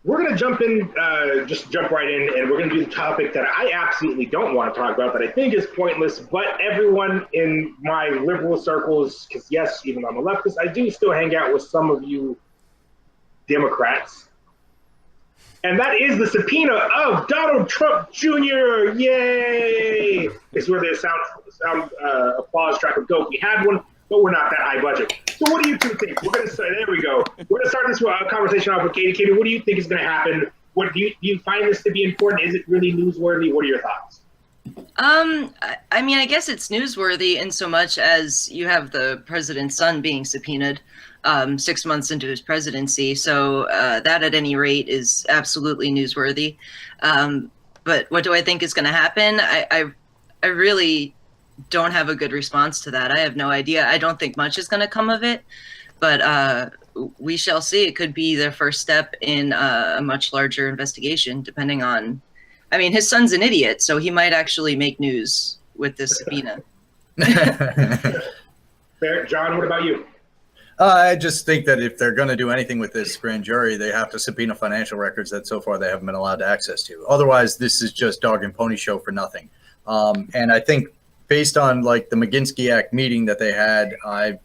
we're going to jump in, just jump right in, and we're going to do the topic that I absolutely don't want to talk about, that I think is pointless, but everyone in my liberal circles, because yes, even though I'm a leftist, I do still hang out with some of you Democrats. And that is the subpoena of Donald Trump Jr. Yay! It's where the sound applause track would go. We had one, but we're not that high budget. So what do you two think? We're going to start, there we go. We're going to start this conversation off with Katie. Katie, what do you think is going to happen? What do you find this to be important? Is it really newsworthy? What are your thoughts? I mean, I guess it's newsworthy in so much as you have the president's son being subpoenaed 6 months into his presidency. So that at any rate is absolutely newsworthy. But what do I think is going to happen? I really don't have a good response to that. I have no idea. I don't think much is going to come of it, but we shall see. It could be the first step in a much larger investigation, depending on, I mean, his son's an idiot, so he might actually make news with this subpoena. Fair. John, what about you? I just think that if they're going to do anything with this grand jury, they have to subpoena financial records that so far they haven't been allowed access to. Otherwise, this is just dog and pony show for nothing. And I think based on like the McGinsky Act meeting that they had, I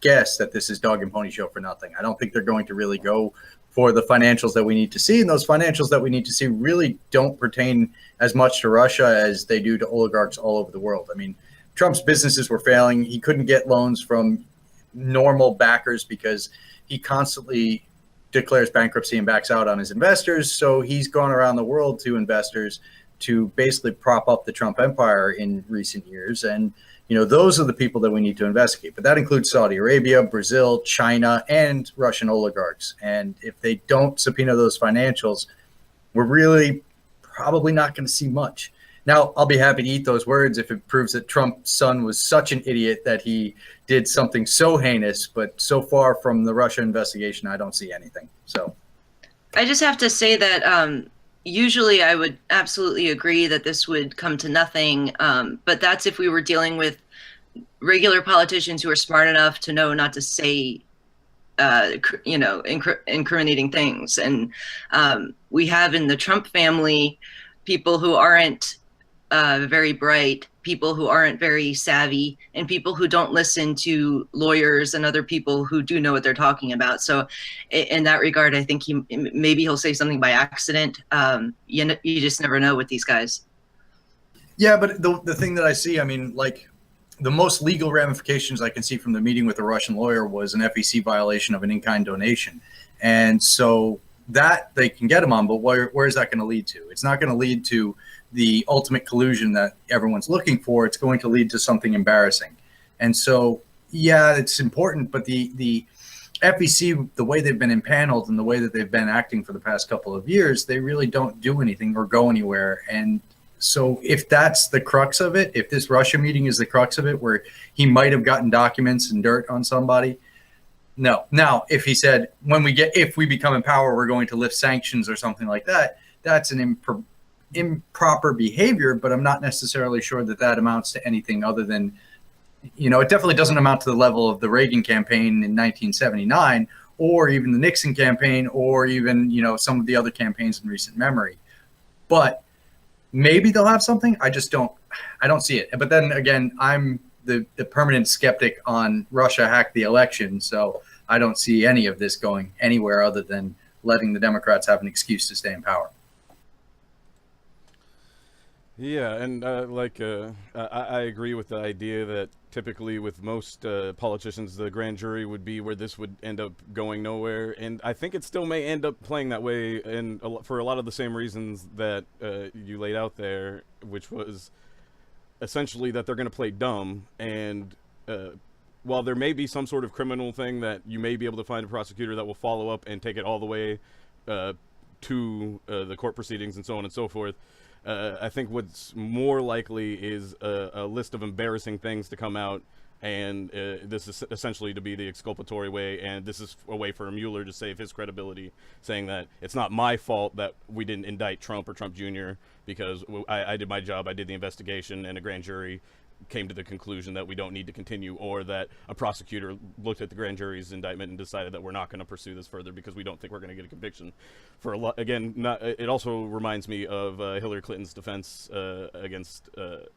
guess that this is dog and pony show for nothing. I don't think they're going to really go for the financials that we need to see. And those financials that we need to see really don't pertain as much to Russia as they do to oligarchs all over the world. I mean, Trump's businesses were failing. He couldn't get loans from normal backers because he constantly declares bankruptcy and backs out on his investors. So he's gone around the world to investors to basically prop up the Trump empire in recent years. And, you know, those are the people that we need to investigate. But that includes Saudi Arabia, Brazil, China, and Russian oligarchs. And if they don't subpoena those financials, we're really probably not going to see much. Now, I'll be happy to eat those words if it proves that Trump's son was such an idiot that he did something so heinous. But so far from the Russia investigation, I don't see anything. So I just have to say that usually I would absolutely agree that this would come to nothing. But that's if we were dealing with regular politicians who are smart enough to know not to say, incriminating things. And we have in the Trump family people who aren't very bright, people who aren't very savvy, and people who don't listen to lawyers and other people who do know what they're talking about. So in that regard, I think maybe he'll say something by accident. You just never know with these guys. Yeah, but the thing that I see, I mean, like the most legal ramifications I can see from the meeting with the Russian lawyer was an FEC violation of an in-kind donation. And so that they can get him on, but where is that going to lead to? It's not going to lead to the ultimate collusion that everyone's looking for. It's going to lead to something embarrassing. And so, yeah, it's important, but the FEC, the way they've been impaneled and the way that they've been acting for the past couple of years, they really don't do anything or go anywhere. And so if that's the crux of it, if this Russia meeting is the crux of it, where he might have gotten documents and dirt on somebody, no. Now, if he said, if we become in power, we're going to lift sanctions or something like that, that's an improper behavior, but I'm not necessarily sure that that amounts to anything other than, it definitely doesn't amount to the level of the Reagan campaign in 1979 or even the Nixon campaign or even, some of the other campaigns in recent memory. But maybe they'll have something. I don't see it. But then again, I'm the permanent skeptic on Russia hacked the election. So I don't see any of this going anywhere other than letting the Democrats have an excuse to stay in power. Yeah, and I agree with the idea that typically with most politicians, the grand jury would be where this would end up going nowhere. And I think it still may end up playing that way and for a lot of the same reasons that you laid out there, which was essentially that they're going to play dumb. And while there may be some sort of criminal thing that you may be able to find a prosecutor that will follow up and take it all the way to the court proceedings and so on and so forth, I think what's more likely is a list of embarrassing things to come out, and this is essentially to be the exculpatory way, and this is a way for Mueller to save his credibility, saying that it's not my fault that we didn't indict Trump or Trump Jr. because I did my job, I did the investigation, and a grand jury came to the conclusion that we don't need to continue, or that a prosecutor looked at the grand jury's indictment and decided that we're not going to pursue this further because we don't think we're going to get a conviction. For a lot, again, it also reminds me of Hillary Clinton's defense against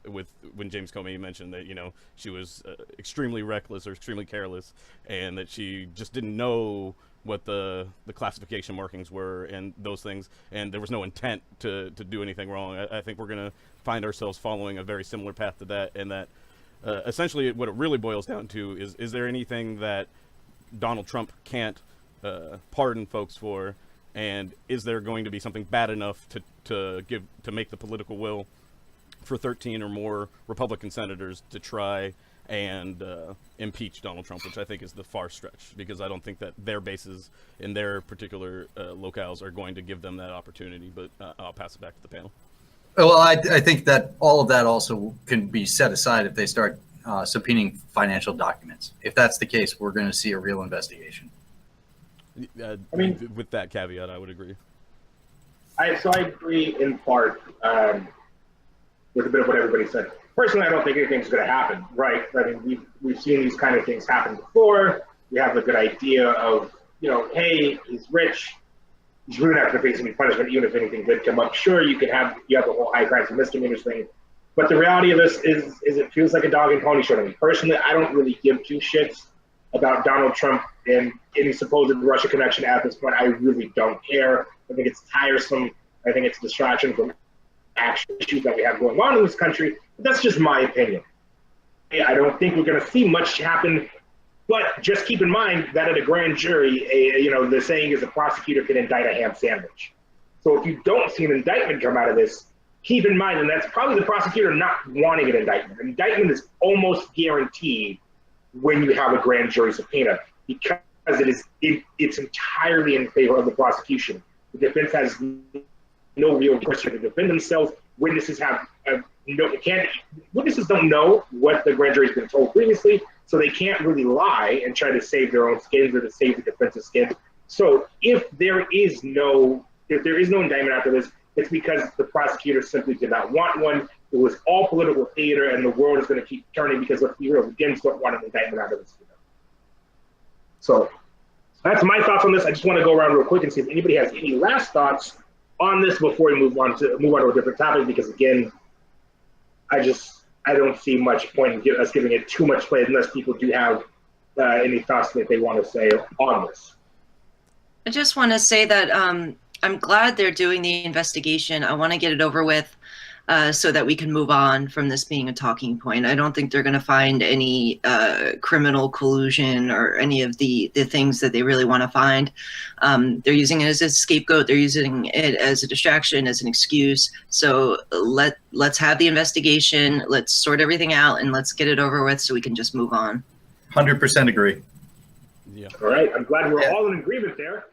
when James Comey mentioned that she was extremely reckless or extremely careless, and that she just didn't know what the classification markings were and those things, and there was no intent to do anything wrong. I think we're going to find ourselves following a very similar path to that, and that essentially what it really boils down to is there anything that Donald Trump can't pardon folks for, and is there going to be something bad enough to make the political will for 13 or more Republican senators to try and impeach Donald Trump, which I think is the far stretch, because I don't think that their bases in their particular locales are going to give them that opportunity. But I'll pass it back to the panel. Well, I think that all of that also can be set aside if they start subpoenaing financial documents. If that's the case, we're going to see a real investigation. I mean, with that caveat, I would agree. I agree in part with a bit of what everybody said. Personally, I don't think anything's going to happen, right? I mean, we've seen these kind of things happen before. We have a good idea of, hey, he's rich. He's really not going to face any punishment, even if anything did come up. Sure, you have the whole high crimes and misdemeanors thing, but the reality of this is it feels like a dog and pony show to me. Personally, I don't really give two shits about Donald Trump and any supposed Russia connection at this point. I really don't care. I think it's tiresome. I think it's a distraction from actual issues that we have going on in this country. But that's just my opinion. I don't think we're going to see much happen. But just keep in mind that at a grand jury, the saying is a prosecutor can indict a ham sandwich. So if you don't see an indictment come out of this, keep in mind, and that's probably the prosecutor not wanting an indictment. An indictment is almost guaranteed when you have a grand jury subpoena, because it's entirely in favor of the prosecution. The defense has no real question to defend themselves. Witnesses witnesses don't know what the grand jury's been told previously, so they can't really lie and try to save their own skins or to save the defense's skin. So if there is no indictment after this, it's because the prosecutor simply did not want one. It was all political theater, and the world is going to keep turning because the Republicans don't want an indictment out of this. So that's my thoughts on this. I just want to go around real quick and see if anybody has any last thoughts on this before we move on to a different topic, because again, I don't see much point in us giving it too much play unless people do have any thoughts that they want to say on this. I just want to say that I'm glad they're doing the investigation. I want to get it over with so that we can move on from this being a talking point. I don't think they're going to find any criminal collusion or any of the things that they really want to find. They're using it as a scapegoat. They're using it as a distraction, as an excuse. So let's have the investigation. Let's sort everything out, and let's get it over with so we can just move on. 100% agree. Yeah. All right. I'm glad we're all in agreement there.